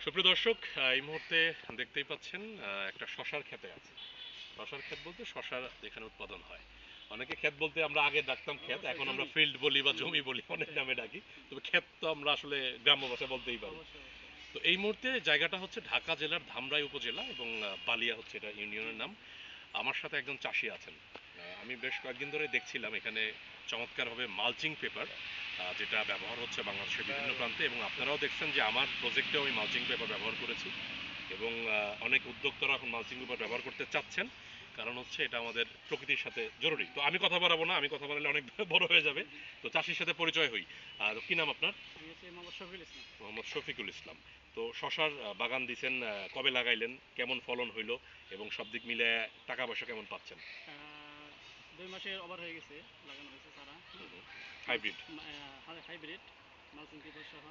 সুপ্রিয় দর্শক, এই মুহূর্তে দেখতেই পাচ্ছেন একটা শশার ক্ষেতে আছে। শশার ক্ষেত বলতে শশার যেখানে উৎপাদন হয়। অনেকে ক্ষেত বলতে আমরা আগে ডাকতাম ক্ষেত, অবশ্যই এখন আমরা জমি। ফিল্ড বলি বা জমি, জমি বলি, অনেক সেটাই। নামে ডাকি। তবে ক্ষেত তো আমরা আসলে গ্রাম্য ভাষায় বলতেই পারি। অবশ্যই, অবশ্যই। তো এই মুহূর্তে জায়গাটা হচ্ছে ঢাকা জেলার ধামরাই উপজেলা এবং বালিয়া হচ্ছে এটা জি, ইউনিয়নের জি। নাম। আমার সাথে একজন চাষি আছেন। আমি বেশ কয়েকদিন ধরে দেখছিলাম এখানে চমৎকারভাবে মালচিং পেপার যেটা ব্যবহার হচ্ছে বাংলাদেশের বিভিন্ন প্রান্তে, এবং আপনারাও দেখছেন যে আমার প্রজেক্টেও আমি মালচিং পেপার ব্যবহার করেছি। এবং অনেক উদ্যোক্তারা এখন মালচিং পেপার ব্যবহার করতে চাচ্ছেন, কারণ হচ্ছে এটা আমাদের প্রকৃতির সাথে জরুরি। তো আমি কথা বাড়াবো না, আমি কথা বাড়ালে অনেক বড় হয়ে যাবে। তো চাষির সাথে পরিচয় হই। আর কি নাম আপনার? আমি হচ্ছে মোহাম্মদ শফিউল ইসলাম। মোহাম্মদ শফিকুল ইসলাম। তো শশার বাগান দিছেন, কবে লাগাইলেন, কেমন ফলন হইল, এবং সব দিক মিলে টাকা পয়সা কেমন পাচ্ছেন? আ ২ মাসের ওভার হয়ে গেছে, লাগানো হয়েছে চারা, হ্যাঁ? Mulching hybrid. Hybrid mulching paper সহ।